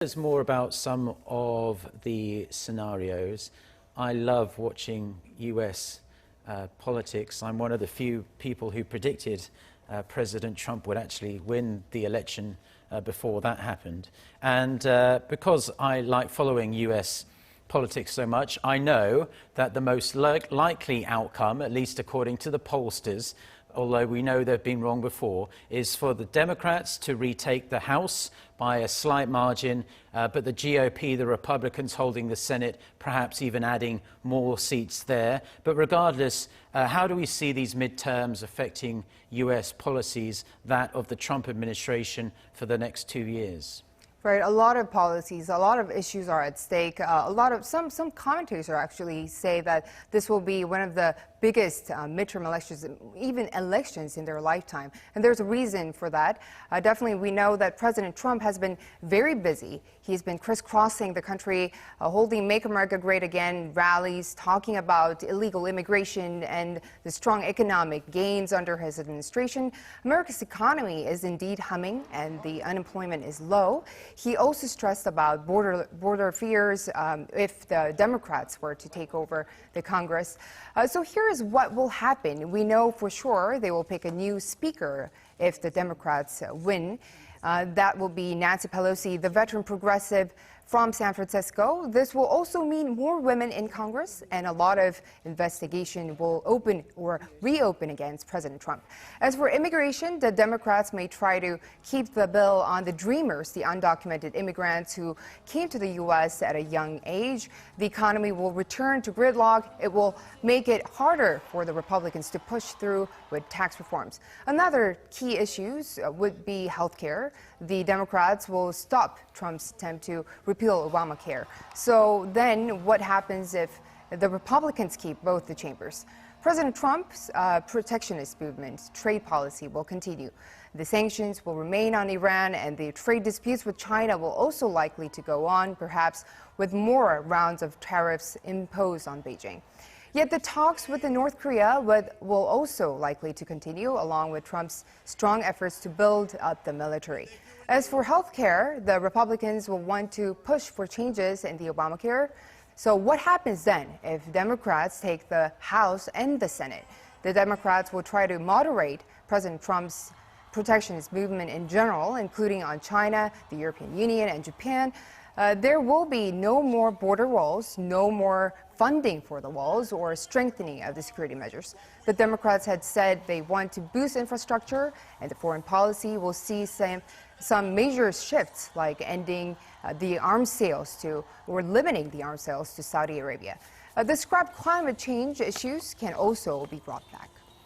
There's more about some of the scenarios. I love watching US politics. I'm one of the few people who predicted President Trump would actually win the election before that happened. And because I like following US politics so much, I know that the most likely outcome, at least according to the pollsters, although we know they've been wrong before, is for the Democrats to retake the House by a slight margin, but the GOP, the Republicans, holding the Senate, perhaps even adding more seats there. But regardless, how do we see these midterms affecting US policies, that of the Trump administration, for the next 2 years? Right, a lot of policies, a lot of issues are at stake. Some commentators actually say that this will be one of the biggest midterm elections, even elections in their lifetime. And there's a reason for that. Definitely, we know that President Trump has been very busy. He's been crisscrossing the country, holding Make America Great Again rallies, talking about illegal immigration and the strong economic gains under his administration. America's economy is indeed humming and the unemployment is low. He also stressed about border fears if the Democrats were to take over the Congress. So here is what will happen. We know for sure they will pick a new speaker if the Democrats win. That will be Nancy Pelosi, the veteran progressive from San Francisco. This will also mean more women in Congress, and a lot of investigation will open or reopen against President Trump. As for immigration, the Democrats may try to keep the bill on the dreamers, the undocumented immigrants who came to the U.S. at a young age. The economy will return to gridlock. It will make it harder for the Republicans to push through with tax reforms. Another key issues would be health care. The Democrats will stop Trump's attempt to repeal Obamacare. So then what happens if the Republicans keep both the chambers? President Trump's protectionist movement, trade policy will continue. The sanctions will remain on Iran, and the trade disputes with China will also likely to go on, perhaps with more rounds of tariffs imposed on Beijing. Yet the talks with North Korea will also likely to continue, along with Trump's strong efforts to build up the military. As for health care, the Republicans will want to push for changes in the Obamacare. So what happens then if Democrats take the House and the Senate? The Democrats will try to moderate President Trump's protectionist movement in general, including on China, the European Union, and Japan. There will be no more border walls, no more funding for the walls, or strengthening of the security measures. The Democrats had said they want to boost infrastructure, and the foreign policy will see some major shifts, like ending the arms sales or limiting the arms sales to Saudi Arabia. The scrap climate change issues can also be brought back.